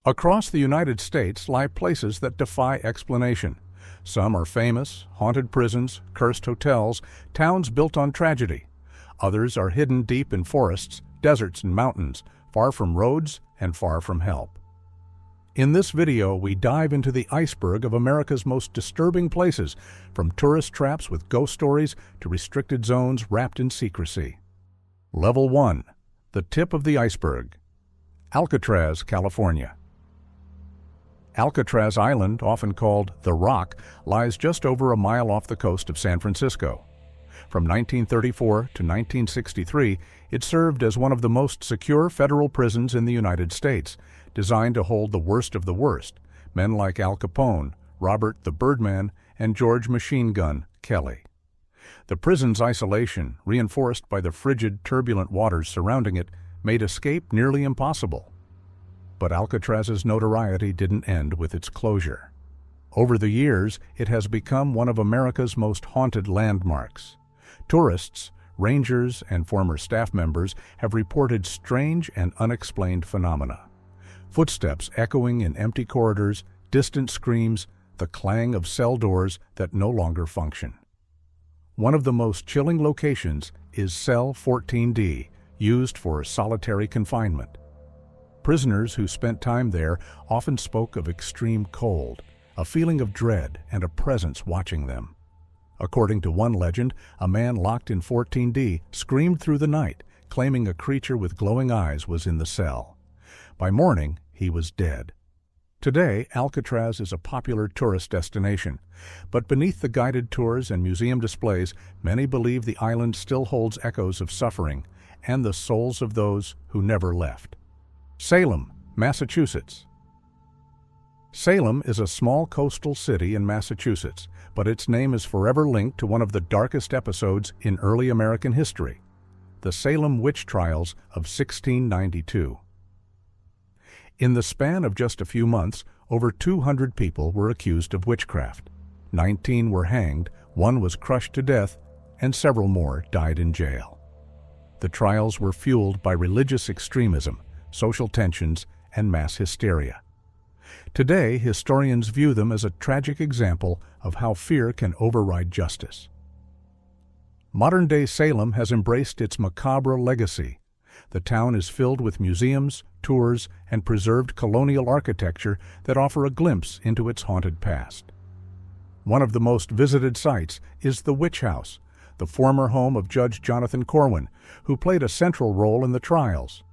Across the United States lie places that defy explanation. Some are famous, haunted prisons, cursed hotels, towns built on tragedy. Others are hidden deep in forests, deserts, and mountains, far from roads and far from help. In this video, we dive into the iceberg of America's most disturbing places, from tourist traps with ghost stories to restricted zones wrapped in secrecy. Level 1. The tip of the iceberg. Alcatraz, California. Alcatraz Island, often called The Rock, lies just over a mile off the coast of San Francisco. From 1934 to 1963, it served as one of the most secure federal prisons in the United States, designed to hold the worst of the worst, men like Al Capone, Robert the Birdman, and George Machine Gun Kelly. The prison's isolation, reinforced by the frigid, turbulent waters surrounding it, made escape nearly impossible. But Alcatraz's notoriety didn't end with its closure. Over the years, it has become one of America's most haunted landmarks. Tourists, rangers, and former staff members have reported strange and unexplained phenomena. Footsteps echoing in empty corridors, distant screams, the clang of cell doors that no longer function. One of the most chilling locations is Cell 14D, used for solitary confinement. Prisoners who spent time there often spoke of extreme cold, a feeling of dread, and a presence watching them. According to one legend, a man locked in 14D screamed through the night, claiming a creature with glowing eyes was in the cell. By morning, he was dead. Today, Alcatraz is a popular tourist destination, but beneath the guided tours and museum displays, many believe the island still holds echoes of suffering and the souls of those who never left. Salem, Massachusetts. Salem is a small coastal city in Massachusetts, but its name is forever linked to one of the darkest episodes in early American history, the Salem witch trials of 1692. In the span of just a few months, over 200 people were accused of witchcraft. 19 were hanged, 1 was crushed to death, and several more died in jail. The trials were fueled by religious extremism, social tensions, and mass hysteria. Today, historians view them as a tragic example of how fear can override justice. Modern-day Salem has embraced its macabre legacy. The town is filled with museums, tours, and preserved colonial architecture that offer a glimpse into its haunted past. One of the most visited sites is the Witch House, the former home of Judge Jonathan Corwin, who played a central role in the trials.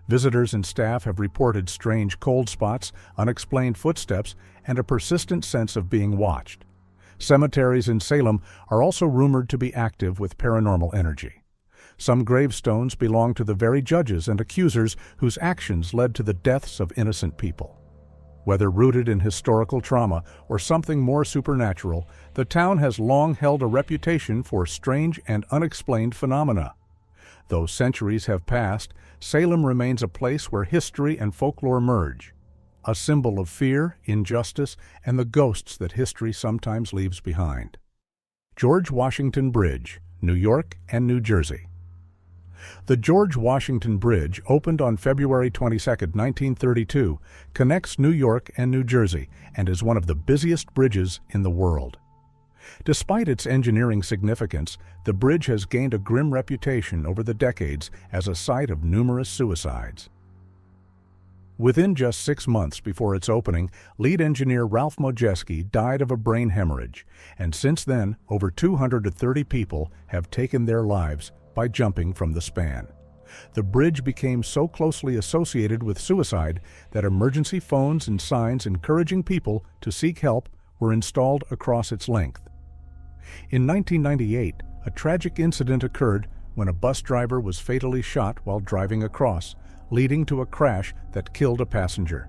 Visitors and staff have reported strange cold spots, unexplained footsteps, and a persistent sense of being watched. Cemeteries in Salem are also rumored to be active with paranormal energy. Some gravestones belong to the very judges and accusers whose actions led to the deaths of innocent people. Whether rooted in historical trauma or something more supernatural, the town has long held a reputation for strange and unexplained phenomena. Though centuries have passed, Salem remains a place where history and folklore merge, a symbol of fear, injustice, and the ghosts that history sometimes leaves behind. George Washington Bridge, New York and New Jersey. The George Washington Bridge, opened on February 22, 1932, connects New York and New Jersey and is one of the busiest bridges in the world. Despite its engineering significance, the bridge has gained a grim reputation over the decades as a site of numerous suicides. Within just 6 months before its opening, lead engineer Ralph Modjeski died of a brain hemorrhage, and since then, over 230 people have taken their lives by jumping from the span. The bridge became so closely associated with suicide that emergency phones and signs encouraging people to seek help were installed across its length. In 1998, a tragic incident occurred when a bus driver was fatally shot while driving across, leading to a crash that killed a passenger.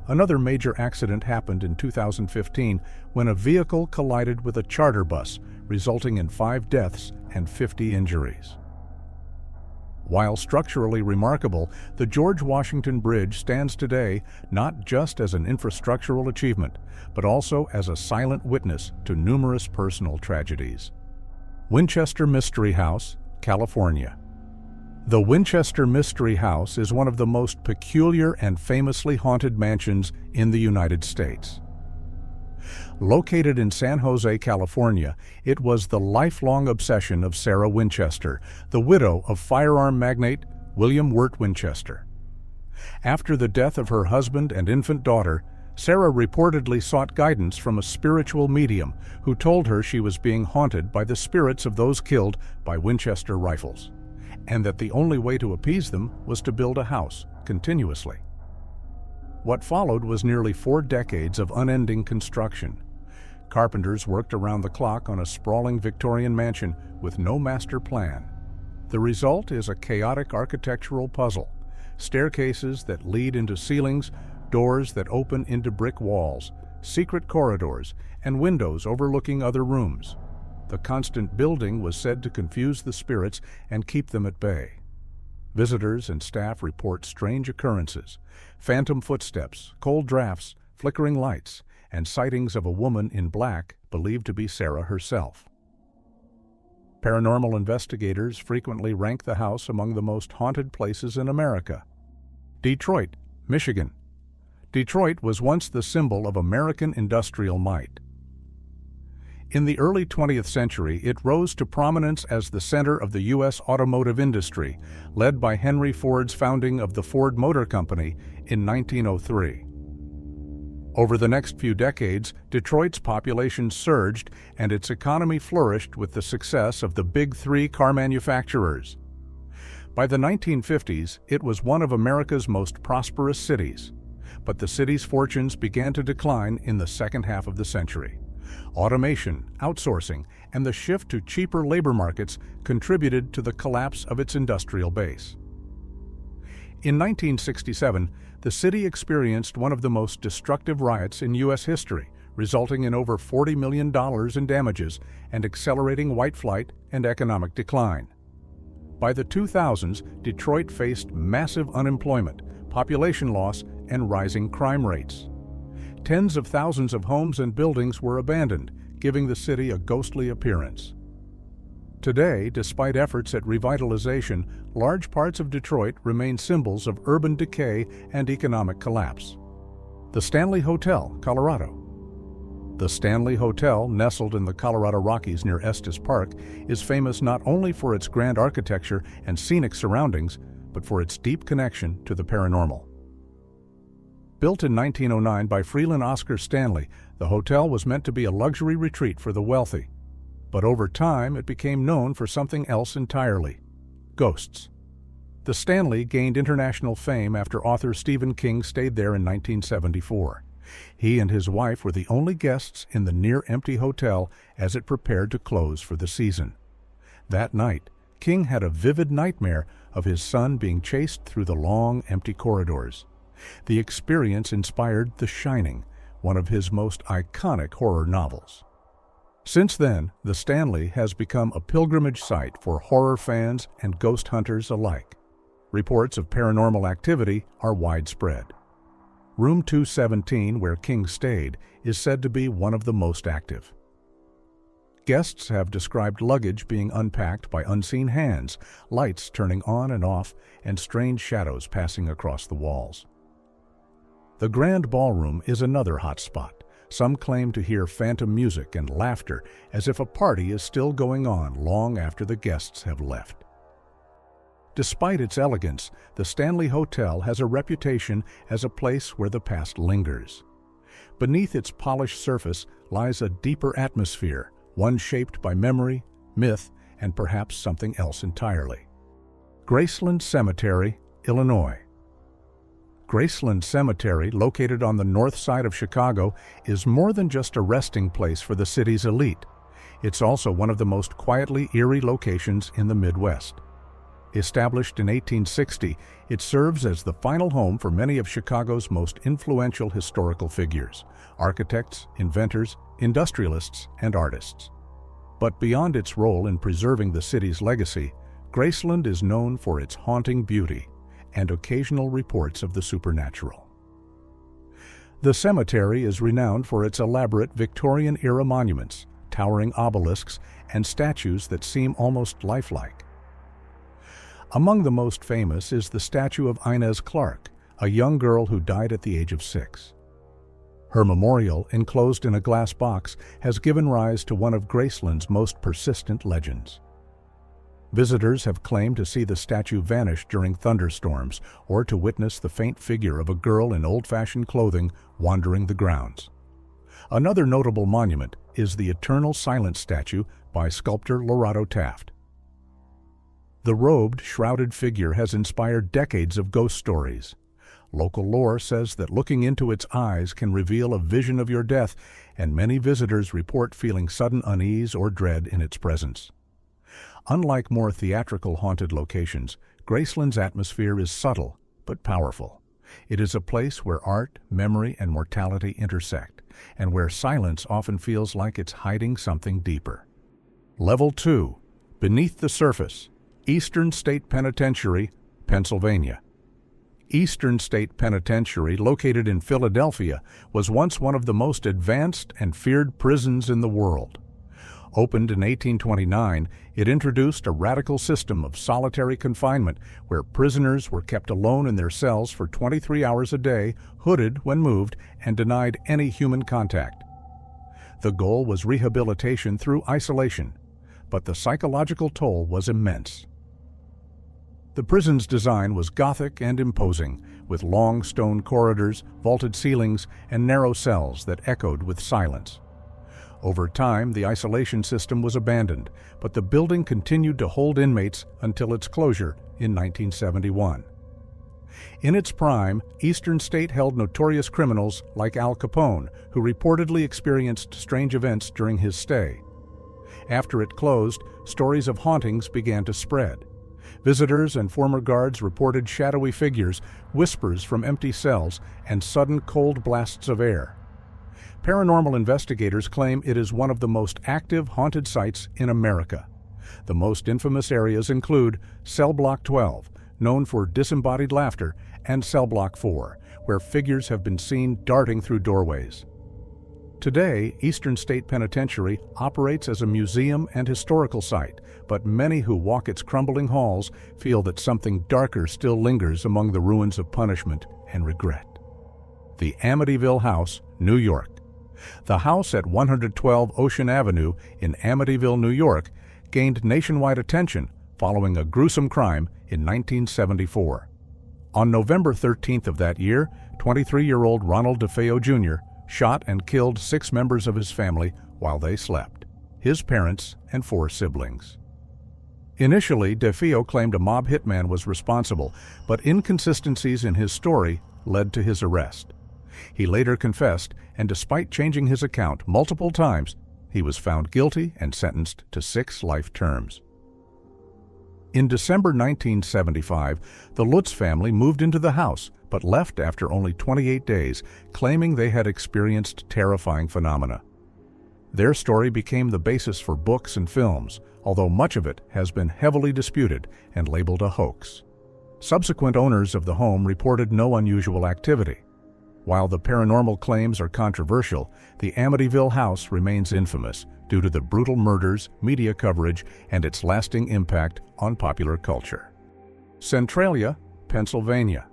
Another major accident happened in 2015 when a vehicle collided with a charter bus, resulting in 5 deaths and 50 injuries. While structurally remarkable, the George Washington Bridge stands today not just as an infrastructural achievement, but also as a silent witness to numerous personal tragedies. Winchester Mystery House, California. The Winchester Mystery House is one of the most peculiar and famously haunted mansions in the United States. Located in San Jose, California, it was the lifelong obsession of Sarah Winchester, the widow of firearm magnate William Wirt Winchester. After the death of her husband and infant daughter, Sarah reportedly sought guidance from a spiritual medium who told her she was being haunted by the spirits of those killed by Winchester rifles, and that the only way to appease them was to build a house continuously. What followed was nearly 4 decades of unending construction. Carpenters worked around the clock on a sprawling Victorian mansion with no master plan. The result is a chaotic architectural puzzle: staircases that lead into ceilings, doors that open into brick walls, secret corridors, and windows overlooking other rooms. The constant building was said to confuse the spirits and keep them at bay. Visitors and staff report strange occurrences: phantom footsteps, cold drafts, flickering lights, and sightings of a woman in black believed to be Sarah herself. Paranormal investigators frequently rank the house among the most haunted places in America. Detroit, Michigan. Detroit was once the symbol of American industrial might. In the early 20th century, it rose to prominence as the center of the U.S. automotive industry, led by Henry Ford's founding of the Ford Motor Company in 1903. Over the next few decades, Detroit's population surged and its economy flourished with the success of the Big Three car manufacturers. By the 1950s, it was one of America's most prosperous cities, but the city's fortunes began to decline in the second half of the century. Automation, outsourcing, and the shift to cheaper labor markets contributed to the collapse of its industrial base. In 1967, the city experienced one of the most destructive riots in U.S. history, resulting in over $40 million in damages and accelerating white flight and economic decline. By the 2000s, Detroit faced massive unemployment, population loss, and rising crime rates. Tens of thousands of homes and buildings were abandoned, giving the city a ghostly appearance. Today, despite efforts at revitalization, large parts of Detroit remain symbols of urban decay and economic collapse. The Stanley Hotel, Colorado. The Stanley Hotel, nestled in the Colorado Rockies near Estes Park, is famous not only for its grand architecture and scenic surroundings, but for its deep connection to the paranormal. Built in 1909 by Freeland Oscar Stanley, the hotel was meant to be a luxury retreat for the wealthy. But over time, it became known for something else entirely: ghosts. The Stanley gained international fame after author Stephen King stayed there in 1974. He and his wife were the only guests in the near-empty hotel as it prepared to close for the season. That night, King had a vivid nightmare of his son being chased through the long, empty corridors. The experience inspired The Shining, one of his most iconic horror novels. Since then, the Stanley has become a pilgrimage site for horror fans and ghost hunters alike. Reports of paranormal activity are widespread. Room 217, where King stayed, is said to be one of the most active. Guests have described luggage being unpacked by unseen hands, lights turning on and off, and strange shadows passing across the walls. The Grand Ballroom is another hot spot. Some claim to hear phantom music and laughter as if a party is still going on long after the guests have left. Despite its elegance, the Stanley Hotel has a reputation as a place where the past lingers. Beneath its polished surface lies a deeper atmosphere, one shaped by memory, myth, and perhaps something else entirely. Graceland Cemetery, Illinois. Graceland Cemetery, located on the north side of Chicago, is more than just a resting place for the city's elite. It's also one of the most quietly eerie locations in the Midwest. Established in 1860, it serves as the final home for many of Chicago's most influential historical figures: architects, inventors, industrialists, and artists. But beyond its role in preserving the city's legacy, Graceland is known for its haunting beauty and occasional reports of the supernatural. The cemetery is renowned for its elaborate Victorian-era monuments, towering obelisks, and statues that seem almost lifelike. Among the most famous is the statue of Inez Clark, a young girl who died at the age of 6. Her memorial, enclosed in a glass box, has given rise to one of Graceland's most persistent legends. Visitors have claimed to see the statue vanish during thunderstorms or to witness the faint figure of a girl in old-fashioned clothing wandering the grounds. Another notable monument is the Eternal Silence statue by sculptor Lorado Taft. The robed, shrouded figure has inspired decades of ghost stories. Local lore says that looking into its eyes can reveal a vision of your death, and many visitors report feeling sudden unease or dread in its presence. Unlike more theatrical haunted locations, Graceland's atmosphere is subtle but powerful. It is a place where art, memory, and mortality intersect, and where silence often feels like it's hiding something deeper. Level 2. Beneath the Surface, Eastern State Penitentiary, Pennsylvania. Eastern State Penitentiary, located in Philadelphia, was once one of the most advanced and feared prisons in the world. Opened in 1829, it introduced a radical system of solitary confinement where prisoners were kept alone in their cells for 23 hours a day, hooded when moved, and denied any human contact. The goal was rehabilitation through isolation, but the psychological toll was immense. The prison's design was Gothic and imposing, with long stone corridors, vaulted ceilings, and narrow cells that echoed with silence. Over time, the isolation system was abandoned, but the building continued to hold inmates until its closure in 1971. In its prime, Eastern State held notorious criminals like Al Capone, who reportedly experienced strange events during his stay. After it closed, stories of hauntings began to spread. Visitors and former guards reported shadowy figures, whispers from empty cells, and sudden cold blasts of air. Paranormal investigators claim it is one of the most active haunted sites in America. The most infamous areas include Cell Block 12, known for disembodied laughter, and Cell Block 4, where figures have been seen darting through doorways. Today, Eastern State Penitentiary operates as a museum and historical site, but many who walk its crumbling halls feel that something darker still lingers among the ruins of punishment and regret. The Amityville House, New York. The house at 112 Ocean Avenue in Amityville, New York, gained nationwide attention following a gruesome crime in 1974. On November 13th of that year, 23-year-old Ronald DeFeo Jr. shot and killed 6 members of his family while they slept, his parents and 4 siblings. Initially, DeFeo claimed a mob hitman was responsible, but inconsistencies in his story led to his arrest. He later confessed, and despite changing his account multiple times, he was found guilty and sentenced to 6 life terms. In December 1975, the Lutz family moved into the house, but left after only 28 days, claiming they had experienced terrifying phenomena. Their story became the basis for books and films, although much of it has been heavily disputed and labeled a hoax. Subsequent owners of the home reported no unusual activity. While the paranormal claims are controversial, the Amityville house remains infamous due to the brutal murders, media coverage, and its lasting impact on popular culture. Centralia, Pennsylvania.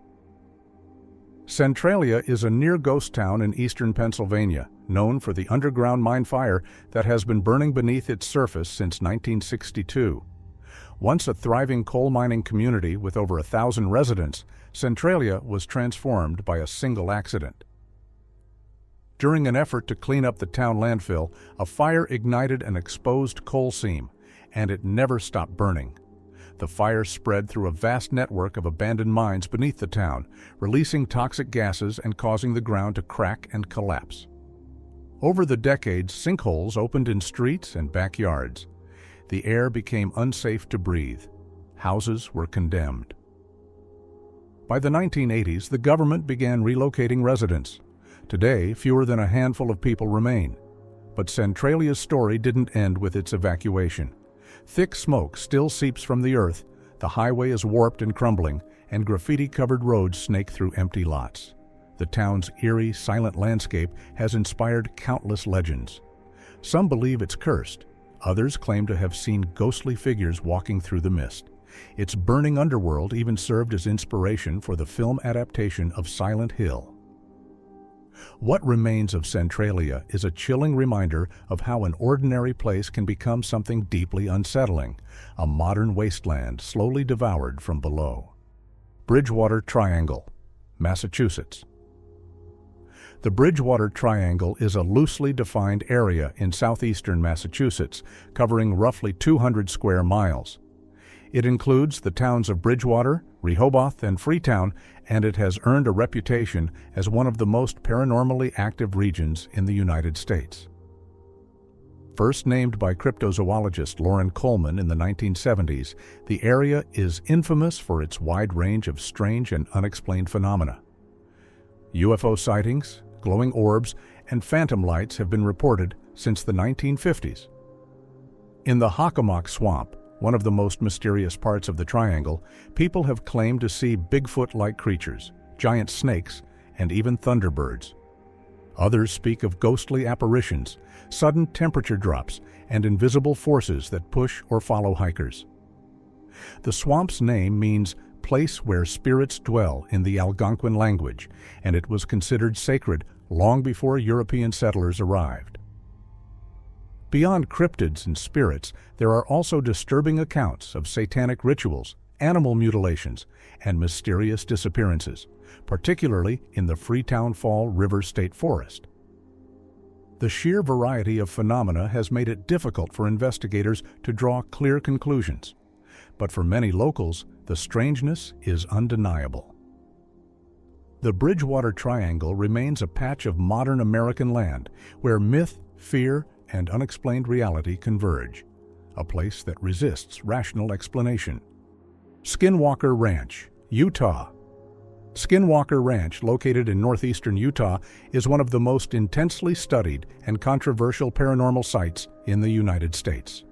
Centralia is a near ghost town in eastern Pennsylvania, known for the underground mine fire that has been burning beneath its surface since 1962. Once a thriving coal mining community with over 1,000 residents, Centralia was transformed by a single accident. During an effort to clean up the town landfill, a fire ignited an exposed coal seam, and it never stopped burning. The fire spread through a vast network of abandoned mines beneath the town, releasing toxic gases and causing the ground to crack and collapse. Over the decades, sinkholes opened in streets and backyards. The air became unsafe to breathe. Houses were condemned. By the 1980s, the government began relocating residents. Today, fewer than a handful of people remain. But Centralia's story didn't end with its evacuation. Thick smoke still seeps from the earth, the highway is warped and crumbling, and graffiti-covered roads snake through empty lots. The town's eerie, silent landscape has inspired countless legends. Some believe it's cursed. Others claim to have seen ghostly figures walking through the mist. Its burning underworld even served as inspiration for the film adaptation of Silent Hill. What remains of Centralia is a chilling reminder of how an ordinary place can become something deeply unsettling, a modern wasteland slowly devoured from below. Bridgewater Triangle, Massachusetts. The Bridgewater Triangle is a loosely defined area in southeastern Massachusetts, covering roughly 200 square miles. It includes the towns of Bridgewater, Rehoboth, and Freetown, and it has earned a reputation as one of the most paranormally active regions in the United States. First named by cryptozoologist Loren Coleman in the 1970s, the area is infamous for its wide range of strange and unexplained phenomena. UFO sightings, glowing orbs, and phantom lights have been reported since the 1950s. In the Hockomock Swamp, one of the most mysterious parts of the triangle, people have claimed to see Bigfoot-like creatures, giant snakes, and even thunderbirds. Others speak of ghostly apparitions, sudden temperature drops, and invisible forces that push or follow hikers. The swamp's name means place where spirits dwell in the Algonquin language, and it was considered sacred long before European settlers arrived. Beyond cryptids and spirits, there are also disturbing accounts of satanic rituals, animal mutilations, and mysterious disappearances, particularly in the Freetown Fall River State Forest. The sheer variety of phenomena has made it difficult for investigators to draw clear conclusions, but for many locals, the strangeness is undeniable. The Bridgewater Triangle remains a patch of modern American land where myth, fear, and unexplained reality converge, a place that resists rational explanation. Skinwalker Ranch, Utah. Skinwalker Ranch, located in northeastern Utah, is one of the most intensely studied and controversial paranormal sites in the United States.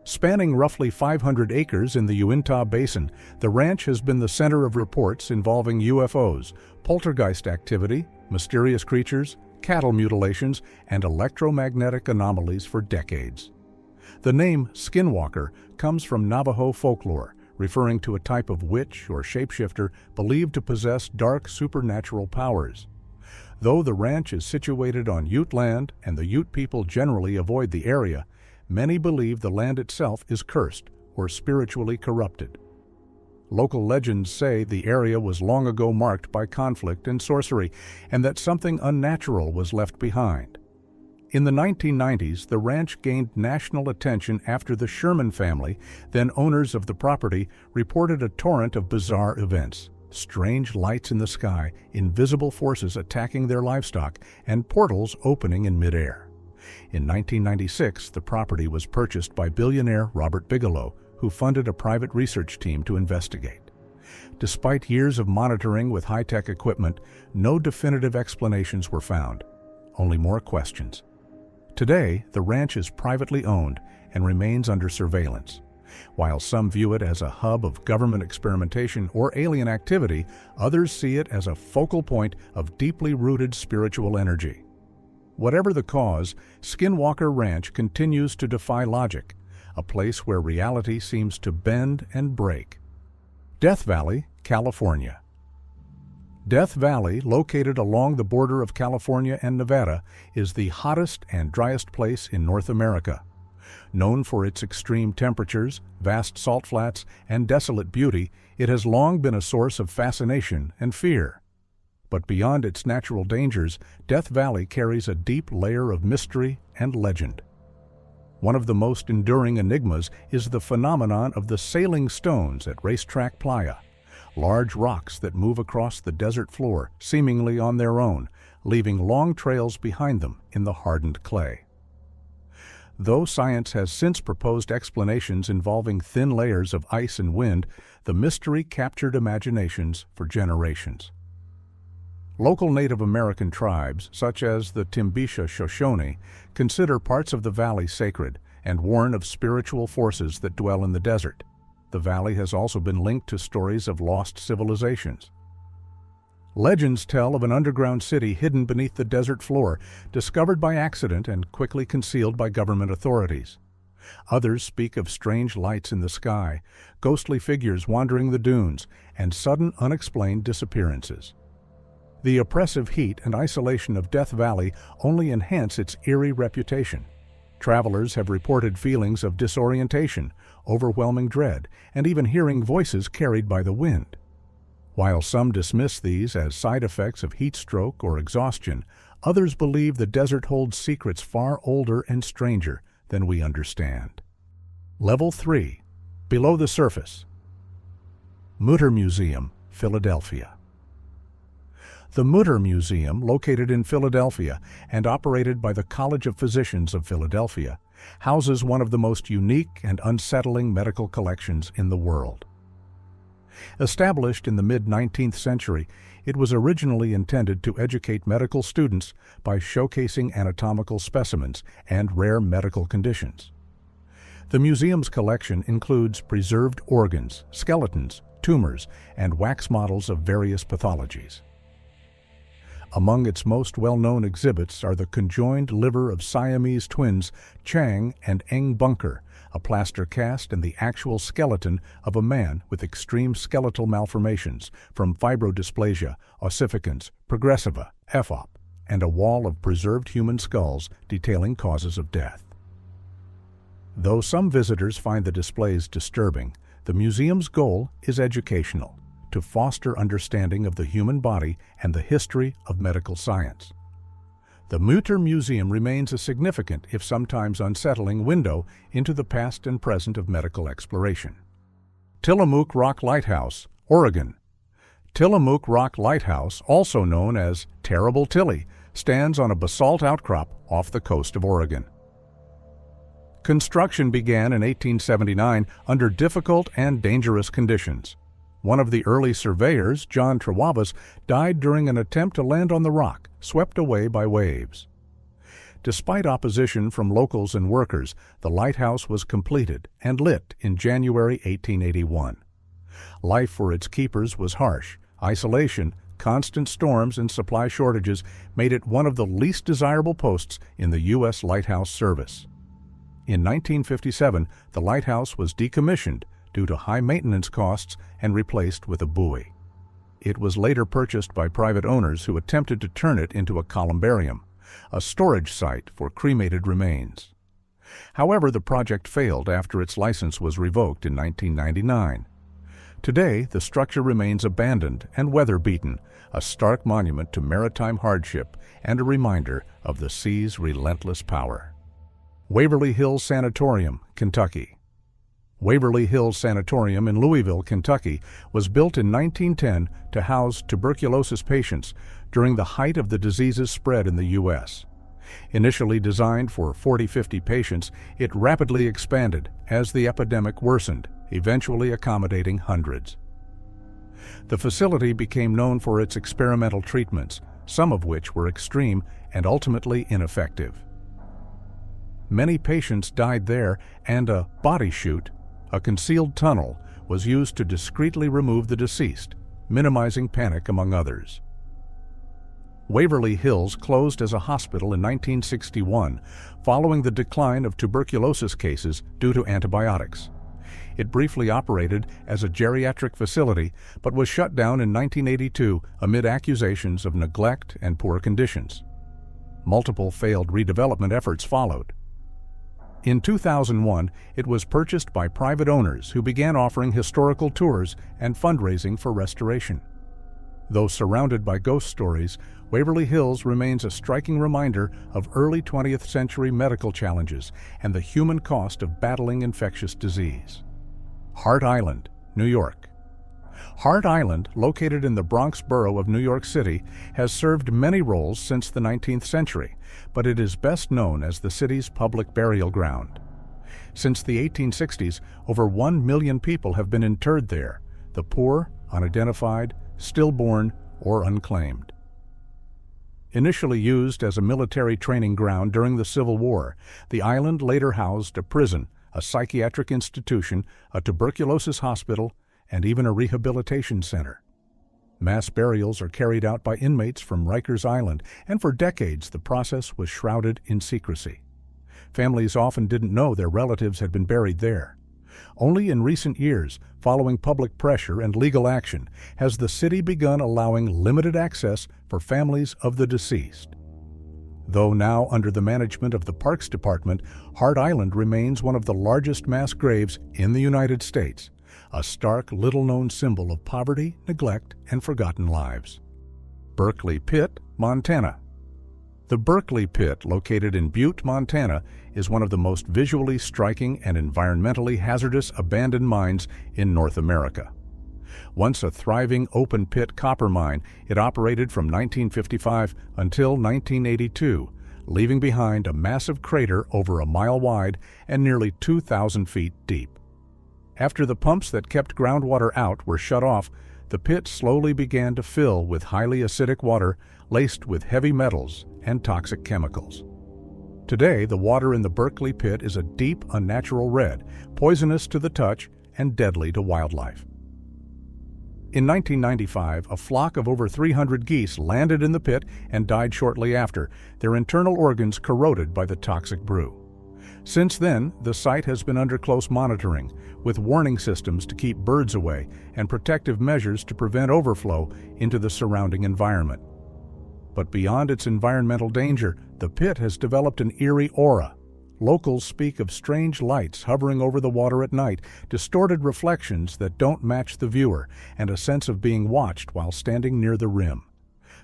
Spanning roughly 500 acres in the Uintah Basin, the ranch has been the center of reports involving UFOs, poltergeist activity, mysterious creatures, cattle mutilations, and electromagnetic anomalies for decades. The name Skinwalker comes from Navajo folklore, referring to a type of witch or shapeshifter believed to possess dark supernatural powers. Though the ranch is situated on Ute land and the Ute people generally avoid the area, many believe the land itself is cursed or spiritually corrupted. Local legends say the area was long ago marked by conflict and sorcery, and that something unnatural was left behind. In the 1990s, the ranch gained national attention after the Sherman family, then owners of the property, reported a torrent of bizarre events: strange lights in the sky, invisible forces attacking their livestock, and portals opening in midair. In 1996, the property was purchased by billionaire Robert Bigelow, who funded a private research team to investigate. Despite years of monitoring with high-tech equipment, no definitive explanations were found, only more questions. Today, the ranch is privately owned and remains under surveillance. While some view it as a hub of government experimentation or alien activity, others see it as a focal point of deeply rooted spiritual energy. Whatever the cause, Skinwalker Ranch continues to defy logic, a place where reality seems to bend and break. Death Valley, California. Death Valley, located along the border of California and Nevada, is the hottest and driest place in North America. Known for its extreme temperatures, vast salt flats, and desolate beauty, it has long been a source of fascination and fear. But beyond its natural dangers, Death Valley carries a deep layer of mystery and legend. One of the most enduring enigmas is the phenomenon of the sailing stones at Racetrack Playa, large rocks that move across the desert floor, seemingly on their own, leaving long trails behind them in the hardened clay. Though science has since proposed explanations involving thin layers of ice and wind, the mystery captured imaginations for generations. Local Native American tribes, such as the Timbisha Shoshone, consider parts of the valley sacred and warn of spiritual forces that dwell in the desert. The valley has also been linked to stories of lost civilizations. Legends tell of an underground city hidden beneath the desert floor, discovered by accident and quickly concealed by government authorities. Others speak of strange lights in the sky, ghostly figures wandering the dunes, and sudden unexplained disappearances. The oppressive heat and isolation of Death Valley only enhance its eerie reputation. Travelers have reported feelings of disorientation, overwhelming dread, and even hearing voices carried by the wind. While some dismiss these as side effects of heat stroke or exhaustion, others believe the desert holds secrets far older and stranger than we understand. Level 3. Below the Surface. Mütter Museum, Philadelphia. The Mütter Museum, located in Philadelphia and operated by the College of Physicians of Philadelphia, houses one of the most unique and unsettling medical collections in the world. Established in the mid-19th century, it was originally intended to educate medical students by showcasing anatomical specimens and rare medical conditions. The museum's collection includes preserved organs, skeletons, tumors, and wax models of various pathologies. Among its most well-known exhibits are the conjoined liver of Siamese twins Chang and Eng Bunker, a plaster cast and the actual skeleton of a man with extreme skeletal malformations from fibrodysplasia, ossificans, progressiva, FOP, and a wall of preserved human skulls detailing causes of death. Though some visitors find the displays disturbing, the museum's goal is educational, to foster understanding of the human body and the history of medical science. The Mütter Museum remains a significant, if sometimes unsettling, window into the past and present of medical exploration. Tillamook Rock Lighthouse, Oregon. Tillamook Rock Lighthouse, also known as Terrible Tilly, stands on a basalt outcrop off the coast of Oregon. Construction began in 1879 under difficult and dangerous conditions. One of the early surveyors, John Trewavas, died during an attempt to land on the rock, swept away by waves. Despite opposition from locals and workers, the lighthouse was completed and lit in January 1881. Life for its keepers was harsh. Isolation, constant storms, and supply shortages made it one of the least desirable posts in the U.S. Lighthouse Service. In 1957, the lighthouse was decommissioned due to high maintenance costs and replaced with a buoy. It was later purchased by private owners who attempted to turn it into a columbarium, a storage site for cremated remains. However, the project failed after its license was revoked in 1999. Today, the structure remains abandoned and weather-beaten, a stark monument to maritime hardship and a reminder of the sea's relentless power. Waverly Hills Sanatorium, Kentucky. Waverly Hills Sanatorium in Louisville, Kentucky, was built in 1910 to house tuberculosis patients during the height of the disease's spread in the U.S. Initially designed for 40-50 patients, it rapidly expanded as the epidemic worsened, eventually accommodating hundreds. The facility became known for its experimental treatments, some of which were extreme and ultimately ineffective. Many patients died there, and a body chute, a concealed tunnel, was used to discreetly remove the deceased, minimizing panic among others. Waverly Hills closed as a hospital in 1961, following the decline of tuberculosis cases due to antibiotics. It briefly operated as a geriatric facility, but was shut down in 1982 amid accusations of neglect and poor conditions. Multiple failed redevelopment efforts followed. In 2001, it was purchased by private owners who began offering historical tours and fundraising for restoration. Though surrounded by ghost stories, Waverly Hills remains a striking reminder of early 20th century medical challenges and the human cost of battling infectious disease. Hart Island, New York. Hart Island, located in the Bronx borough of New York City, has served many roles since the 19th century, but it is best known as the city's public burial ground. Since the 1860s, over 1 million people have been interred there, the poor, unidentified, stillborn, or unclaimed. Initially used as a military training ground during the Civil War, the island later housed a prison, a psychiatric institution, a tuberculosis hospital, and even a rehabilitation center. Mass burials are carried out by inmates from Rikers Island, and for decades the process was shrouded in secrecy. Families often didn't know their relatives had been buried there. Only in recent years, following public pressure and legal action, has the city begun allowing limited access for families of the deceased. Though now under the management of the Parks Department, Hart Island remains one of the largest mass graves in the United States, a stark, little-known symbol of poverty, neglect, and forgotten lives. Berkeley Pit, Montana. The Berkeley Pit, located in Butte, Montana, is one of the most visually striking and environmentally hazardous abandoned mines in North America. Once a thriving open-pit copper mine, it operated from 1955 until 1982, leaving behind a massive crater over a mile wide and nearly 2,000 feet deep. After the pumps that kept groundwater out were shut off, the pit slowly began to fill with highly acidic water laced with heavy metals and toxic chemicals. Today, the water in the Berkeley Pit is a deep, unnatural red, poisonous to the touch and deadly to wildlife. In 1995, a flock of over 300 geese landed in the pit and died shortly after, their internal organs corroded by the toxic brew. Since then, the site has been under close monitoring, with warning systems to keep birds away and protective measures to prevent overflow into the surrounding environment. But beyond its environmental danger, the pit has developed an eerie aura. Locals speak of strange lights hovering over the water at night, distorted reflections that don't match the viewer, and a sense of being watched while standing near the rim.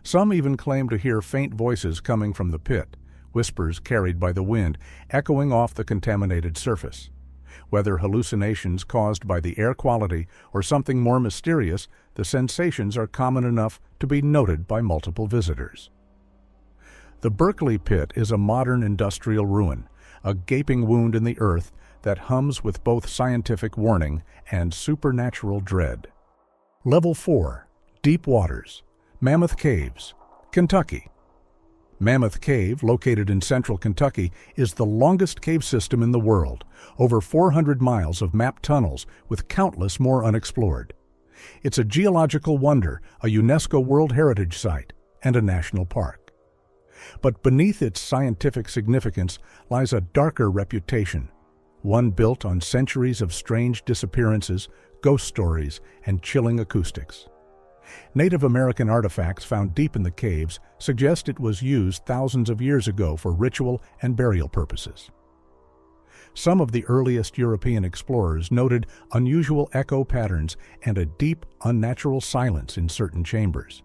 Some even claim to hear faint voices coming from the pit, whispers carried by the wind, echoing off the contaminated surface. Whether hallucinations caused by the air quality or something more mysterious, the sensations are common enough to be noted by multiple visitors. The Berkeley Pit is a modern industrial ruin, a gaping wound in the earth that hums with both scientific warning and supernatural dread. Level 4. Deep Waters. Mammoth Caves, Kentucky. Mammoth Cave, located in central Kentucky, is the longest cave system in the world, over 400 miles of mapped tunnels with countless more unexplored. It's a geological wonder, a UNESCO World Heritage Site, and a national park. But beneath its scientific significance lies a darker reputation, one built on centuries of strange disappearances, ghost stories, and chilling acoustics. Native American artifacts found deep in the caves suggest it was used thousands of years ago for ritual and burial purposes. Some of the earliest European explorers noted unusual echo patterns and a deep, unnatural silence in certain chambers.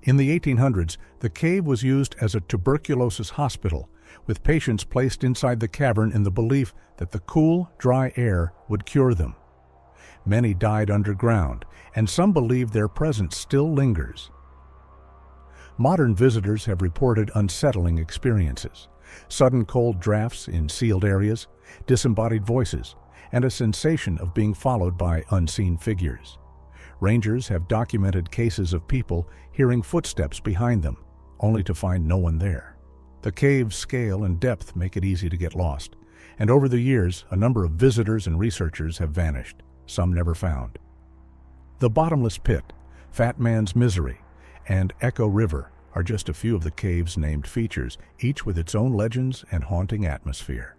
In the 1800s, the cave was used as a tuberculosis hospital, with patients placed inside the cavern in the belief that the cool, dry air would cure them. Many died underground, and some believe their presence still lingers. Modern visitors have reported unsettling experiences: sudden cold drafts in sealed areas, disembodied voices, and a sensation of being followed by unseen figures. Rangers have documented cases of people hearing footsteps behind them, only to find no one there. The cave's scale and depth make it easy to get lost, and over the years, a number of visitors and researchers have vanished, some never found. The Bottomless Pit, Fat Man's Misery, and Echo River are just a few of the cave's named features, each with its own legends and haunting atmosphere.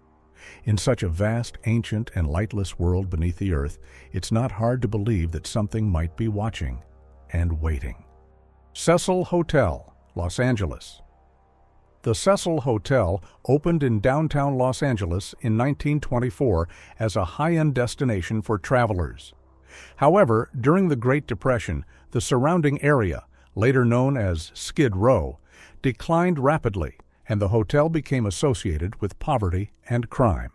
In such a vast, ancient, and lightless world beneath the earth, it's not hard to believe that something might be watching and waiting. Cecil Hotel, Los Angeles. The Cecil Hotel opened in downtown Los Angeles in 1924 as a high-end destination for travelers. However, during the Great Depression, the surrounding area, later known as Skid Row, declined rapidly, and the hotel became associated with poverty and crime.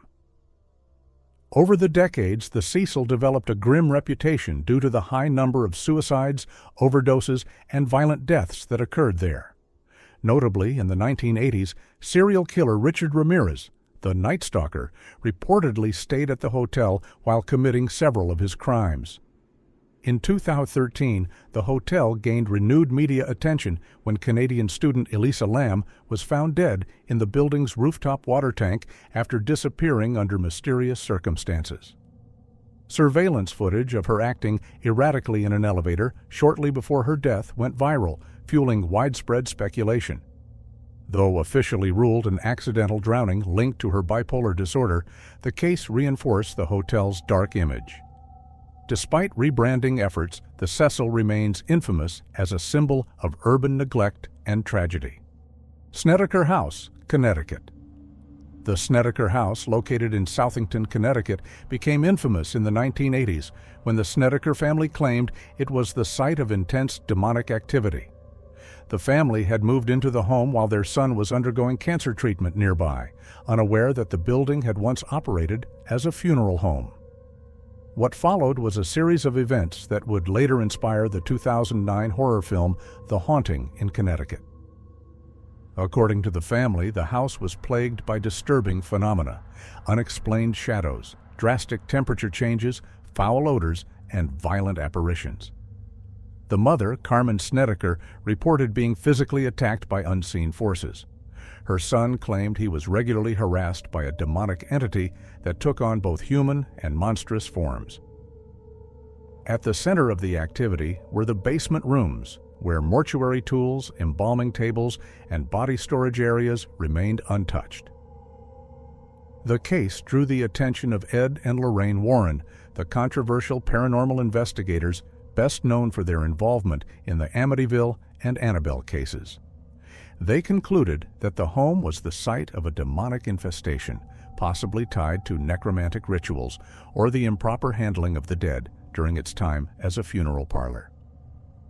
Over the decades, the Cecil developed a grim reputation due to the high number of suicides, overdoses, and violent deaths that occurred there. Notably, in the 1980s, serial killer Richard Ramirez, the Night Stalker, reportedly stayed at the hotel while committing several of his crimes. In 2013, the hotel gained renewed media attention when Canadian student Elisa Lam was found dead in the building's rooftop water tank after disappearing under mysterious circumstances. Surveillance footage of her acting erratically in an elevator shortly before her death went viral, fueling widespread speculation. Though officially ruled an accidental drowning linked to her bipolar disorder, the case reinforced the hotel's dark image. Despite rebranding efforts, the Cecil remains infamous as a symbol of urban neglect and tragedy. Snedeker House, Connecticut. The Snedeker House, located in Southington, Connecticut, became infamous in the 1980s when the Snedeker family claimed it was the site of intense demonic activity. The family had moved into the home while their son was undergoing cancer treatment nearby, unaware that the building had once operated as a funeral home. What followed was a series of events that would later inspire the 2009 horror film The Haunting in Connecticut. According to the family, the house was plagued by disturbing phenomena, unexplained shadows, drastic temperature changes, foul odors, and violent apparitions. The mother, Carmen Snedeker, reported being physically attacked by unseen forces. Her son claimed he was regularly harassed by a demonic entity that took on both human and monstrous forms. At the center of the activity were the basement rooms, where mortuary tools, embalming tables, and body storage areas remained untouched. The case drew the attention of Ed and Lorraine Warren, the controversial paranormal investigators best known for their involvement in the Amityville and Annabelle cases. They concluded that the home was the site of a demonic infestation, possibly tied to necromantic rituals or the improper handling of the dead during its time as a funeral parlor.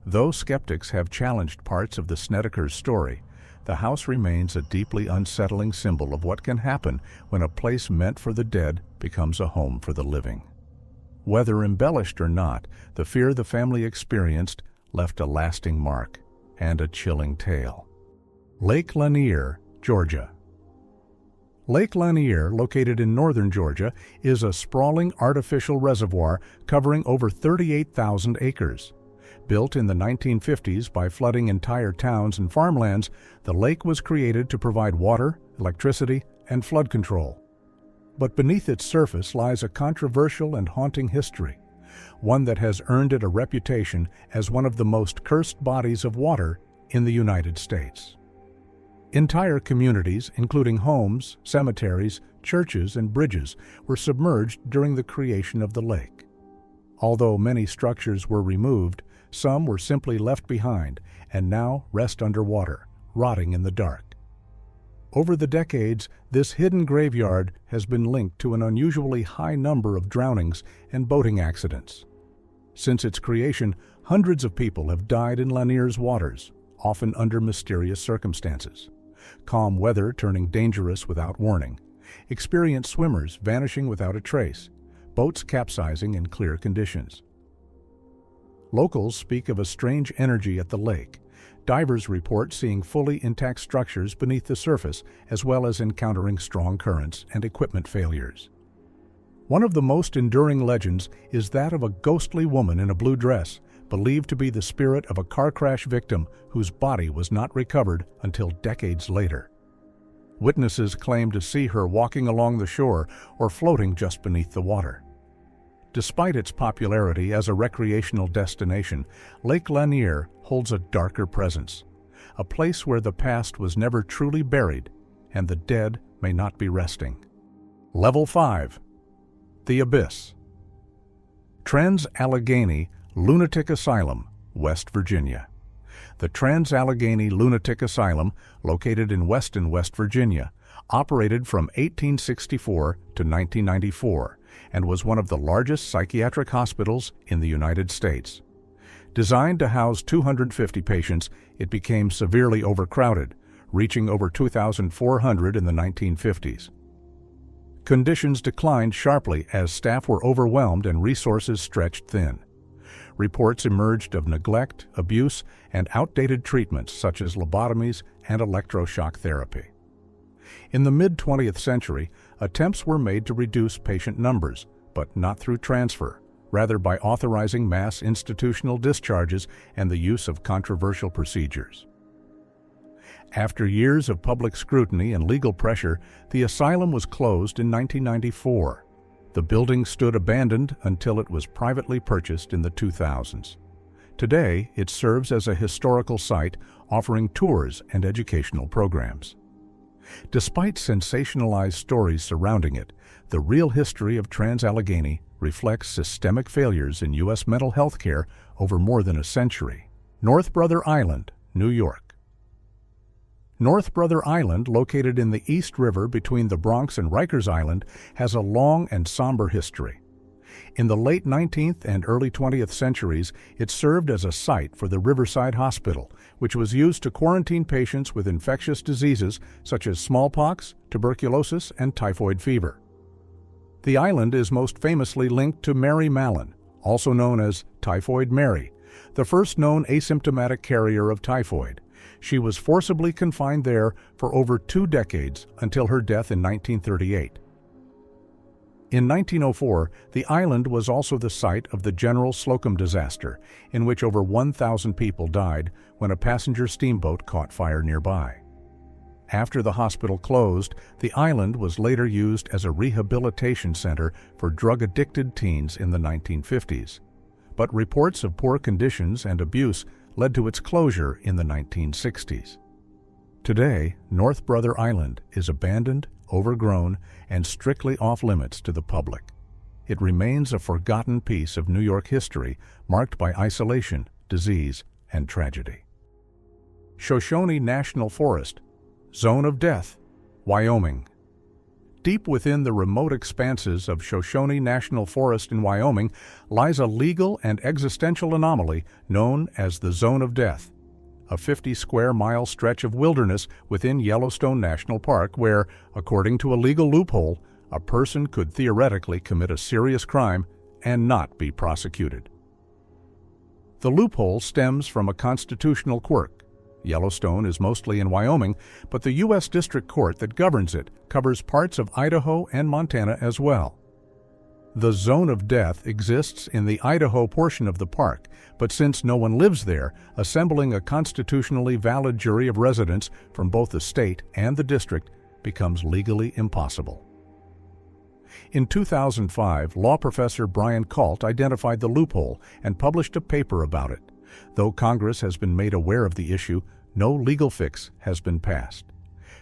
Though skeptics have challenged parts of the Snedeker's story, the house remains a deeply unsettling symbol of what can happen when a place meant for the dead becomes a home for the living. Whether embellished or not, the fear the family experienced left a lasting mark and a chilling tale. Lake Lanier, Georgia. Lake Lanier, located in northern Georgia, is a sprawling artificial reservoir covering over 38,000 acres. Built in the 1950s by flooding entire towns and farmlands, the lake was created to provide water, electricity, and flood control. But beneath its surface lies a controversial and haunting history, one that has earned it a reputation as one of the most cursed bodies of water in the United States. Entire communities, including homes, cemeteries, churches, and bridges, were submerged during the creation of the lake. Although many structures were removed, some were simply left behind and now rest underwater, rotting in the dark. Over the decades, this hidden graveyard has been linked to an unusually high number of drownings and boating accidents. Since its creation, hundreds of people have died in Lanier's waters, often under mysterious circumstances. Calm weather turning dangerous without warning, experienced swimmers vanishing without a trace, boats capsizing in clear conditions. Locals speak of a strange energy at the lake. Divers report seeing fully intact structures beneath the surface, as well as encountering strong currents and equipment failures. One of the most enduring legends is that of a ghostly woman in a blue dress, believed to be the spirit of a car crash victim whose body was not recovered until decades later. Witnesses claim to see her walking along the shore or floating just beneath the water. Despite its popularity as a recreational destination, Lake Lanier holds a darker presence, a place where the past was never truly buried and the dead may not be resting. Level 5. The Abyss. Trans-Allegheny Lunatic Asylum, West Virginia. The Trans-Allegheny Lunatic Asylum, located in Weston, West Virginia, operated from 1864 to 1994 and was one of the largest psychiatric hospitals in the United States. Designed to house 250 patients, it became severely overcrowded, reaching over 2,400 in the 1950s. Conditions declined sharply as staff were overwhelmed and resources stretched thin. Reports emerged of neglect, abuse, and outdated treatments such as lobotomies and electroshock therapy. In the mid-20th century, attempts were made to reduce patient numbers, but not through transfer, rather by authorizing mass institutional discharges and the use of controversial procedures. After years of public scrutiny and legal pressure, the asylum was closed in 1994. The building stood abandoned until it was privately purchased in the 2000s. Today, it serves as a historical site, offering tours and educational programs. Despite sensationalized stories surrounding it, the real history of Trans-Allegheny reflects systemic failures in U.S. mental health care over more than a century. North Brother Island, New York. North Brother Island, located in the East River between the Bronx and Rikers Island, has a long and somber history. In the late 19th and early 20th centuries, it served as a site for the Riverside Hospital, which was used to quarantine patients with infectious diseases such as smallpox, tuberculosis, and typhoid fever. The island is most famously linked to Mary Mallon, also known as Typhoid Mary, the first known asymptomatic carrier of typhoid. She was forcibly confined there for over 2 decades until her death in 1938. In 1904, the island was also the site of the General Slocum disaster, in which over 1,000 people died when a passenger steamboat caught fire nearby. After the hospital closed, the island was later used as a rehabilitation center for drug-addicted teens in the 1950s. But reports of poor conditions and abuse led to its closure in the 1960s. Today, North Brother Island is abandoned, overgrown, and strictly off-limits to the public. It remains a forgotten piece of New York history marked by isolation, disease, and tragedy. Shoshone National Forest, Zone of Death, Wyoming. Deep within the remote expanses of Shoshone National Forest in Wyoming lies a legal and existential anomaly known as the Zone of Death, a 50-square-mile stretch of wilderness within Yellowstone National Park where, according to a legal loophole, a person could theoretically commit a serious crime and not be prosecuted. The loophole stems from a constitutional quirk. Yellowstone is mostly in Wyoming, but the U.S. District Court that governs it covers parts of Idaho and Montana as well. The Zone of Death exists in the Idaho portion of the park, but since no one lives there, assembling a constitutionally valid jury of residents from both the state and the district becomes legally impossible. In 2005, law professor Brian Kalt identified the loophole and published a paper about it. Though Congress has been made aware of the issue, no legal fix has been passed.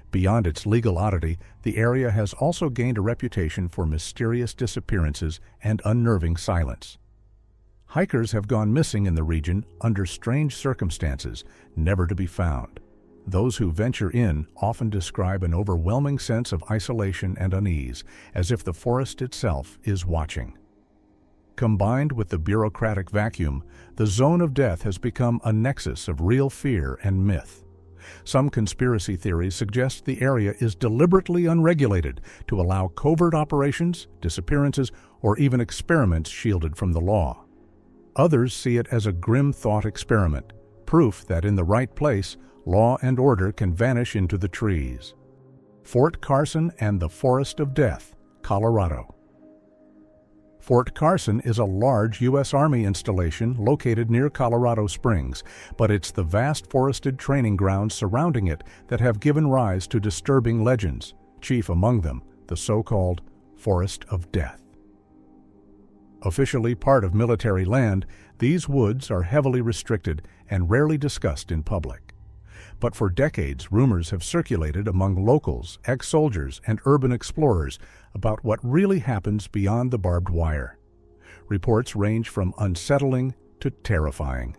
Beyond its legal oddity, the area has also gained a reputation for mysterious disappearances and unnerving silence. Hikers have gone missing in the region under strange circumstances, never to be found. Those who venture in often describe an overwhelming sense of isolation and unease, as if the forest itself is watching. Combined with the bureaucratic vacuum, the Zone of Death has become a nexus of real fear and myth. Some conspiracy theories suggest the area is deliberately unregulated to allow covert operations, disappearances, or even experiments shielded from the law. Others see it as a grim thought experiment, proof that in the right place, law and order can vanish into the trees. Fort Carson and the Forest of Death, Colorado. Fort Carson is a large U.S. Army installation located near Colorado Springs, but it's the vast forested training grounds surrounding it that have given rise to disturbing legends, chief among them the so-called Forest of Death. Officially part of military land, these woods are heavily restricted and rarely discussed in public. But for decades, rumors have circulated among locals, ex-soldiers, and urban explorers about what really happens beyond the barbed wire. Reports range from unsettling to terrifying.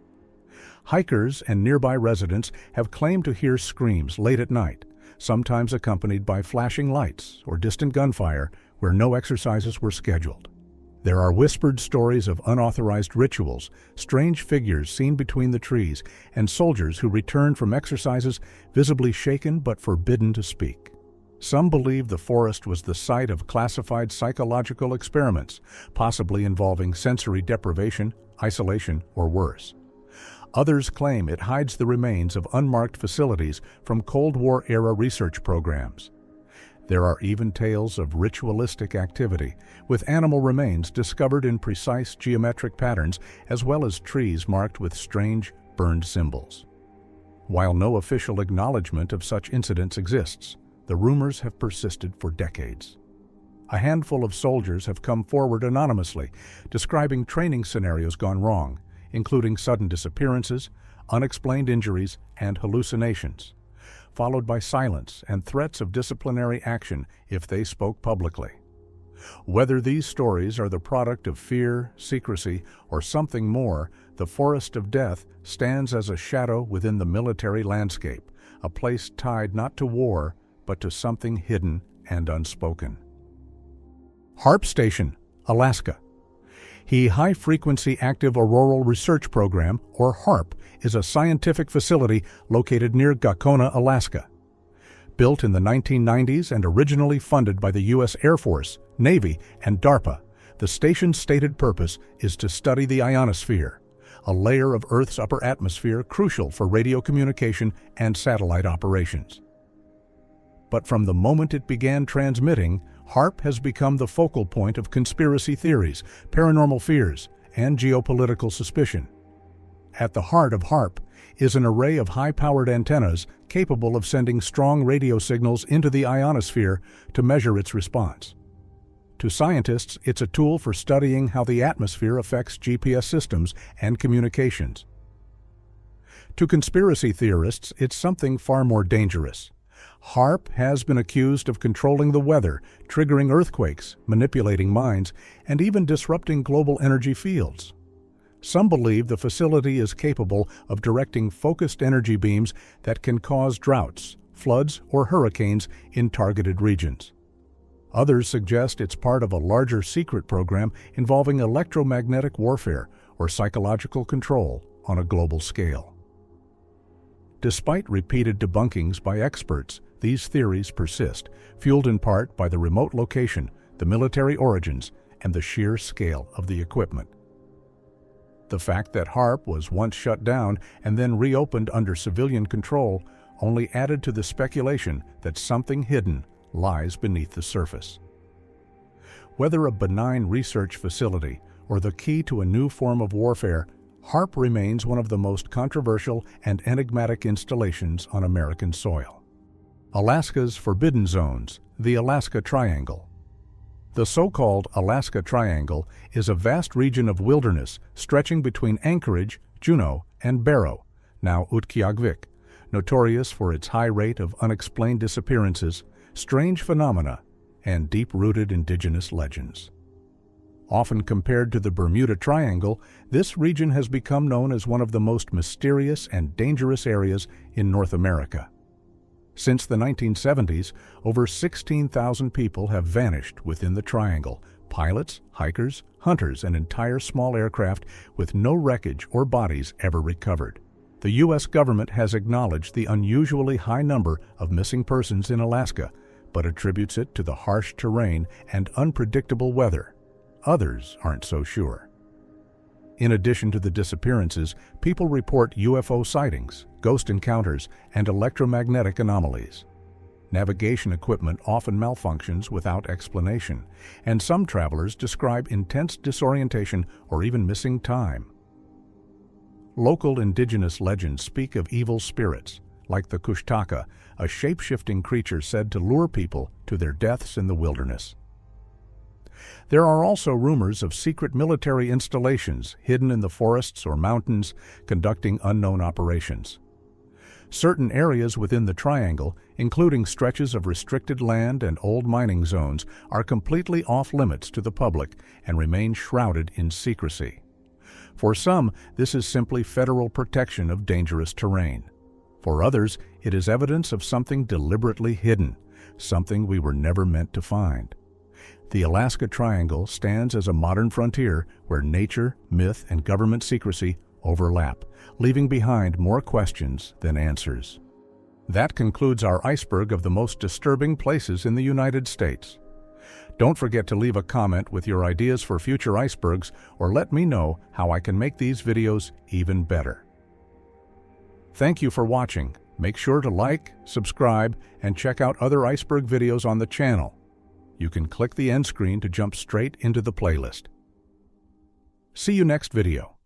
Hikers and nearby residents have claimed to hear screams late at night, sometimes accompanied by flashing lights or distant gunfire where no exercises were scheduled. There are whispered stories of unauthorized rituals, strange figures seen between the trees, and soldiers who return from exercises visibly shaken but forbidden to speak. Some believe the forest was the site of classified psychological experiments, possibly involving sensory deprivation, isolation, or worse. Others claim it hides the remains of unmarked facilities from Cold War-era research programs. There are even tales of ritualistic activity, with animal remains discovered in precise geometric patterns, as well as trees marked with strange, burned symbols. While no official acknowledgement of such incidents exists, the rumors have persisted for decades. A handful of soldiers have come forward anonymously, describing training scenarios gone wrong, including sudden disappearances, unexplained injuries, and hallucinations, followed by silence and threats of disciplinary action if they spoke publicly. Whether these stories are the product of fear, secrecy, or something more, the Forest of Death stands as a shadow within the military landscape, a place tied not to war, but to something hidden and unspoken. HAARP Station, Alaska. The High Frequency Active Auroral Research Program, or HAARP, is a scientific facility located near Gakona, Alaska. Built in the 1990s and originally funded by the U.S. Air Force, Navy, and DARPA, the station's stated purpose is to study the ionosphere, a layer of Earth's upper atmosphere crucial for radio communication and satellite operations. But from the moment it began transmitting, HAARP has become the focal point of conspiracy theories, paranormal fears, and geopolitical suspicion. At the heart of HAARP is an array of high-powered antennas capable of sending strong radio signals into the ionosphere to measure its response. To scientists, it's a tool for studying how the atmosphere affects GPS systems and communications. To conspiracy theorists, it's something far more dangerous. HAARP has been accused of controlling the weather, triggering earthquakes, manipulating minds, and even disrupting global energy fields. Some believe the facility is capable of directing focused energy beams that can cause droughts, floods, or hurricanes in targeted regions. Others suggest it's part of a larger secret program involving electromagnetic warfare or psychological control on a global scale. Despite repeated debunkings by experts, these theories persist, fueled in part by the remote location, the military origins, and the sheer scale of the equipment. The fact that HAARP was once shut down and then reopened under civilian control only added to the speculation that something hidden lies beneath the surface. Whether a benign research facility or the key to a new form of warfare, HAARP remains one of the most controversial and enigmatic installations on American soil. Alaska's Forbidden Zones, the Alaska Triangle. The so-called Alaska Triangle is a vast region of wilderness stretching between Anchorage, Juneau, and Barrow, now Utqiagvik, notorious for its high rate of unexplained disappearances, strange phenomena, and deep-rooted indigenous legends. Often compared to the Bermuda Triangle, this region has become known as one of the most mysterious and dangerous areas in North America. Since the 1970s, over 16,000 people have vanished within the triangle, pilots, hikers, hunters, and entire small aircraft with no wreckage or bodies ever recovered. The U.S. government has acknowledged the unusually high number of missing persons in Alaska, but attributes it to the harsh terrain and unpredictable weather. Others aren't so sure. In addition to the disappearances, people report UFO sightings, ghost encounters, and electromagnetic anomalies. Navigation equipment often malfunctions without explanation, and some travelers describe intense disorientation or even missing time. Local indigenous legends speak of evil spirits, like the Kushtaka, a shape-shifting creature said to lure people to their deaths in the wilderness. There are also rumors of secret military installations hidden in the forests or mountains conducting unknown operations. Certain areas within the triangle, including stretches of restricted land and old mining zones, are completely off-limits to the public and remain shrouded in secrecy. For some, this is simply federal protection of dangerous terrain. For others, it is evidence of something deliberately hidden, something we were never meant to find. The Alaska Triangle stands as a modern frontier where nature, myth, and government secrecy overlap, leaving behind more questions than answers. That concludes our iceberg of the most disturbing places in the United States. Don't forget to leave a comment with your ideas for future icebergs, or let me know how I can make these videos even better. Thank you for watching. Make sure to like, subscribe, and check out other iceberg videos on the channel. You can click the end screen to jump straight into the playlist. See you next video.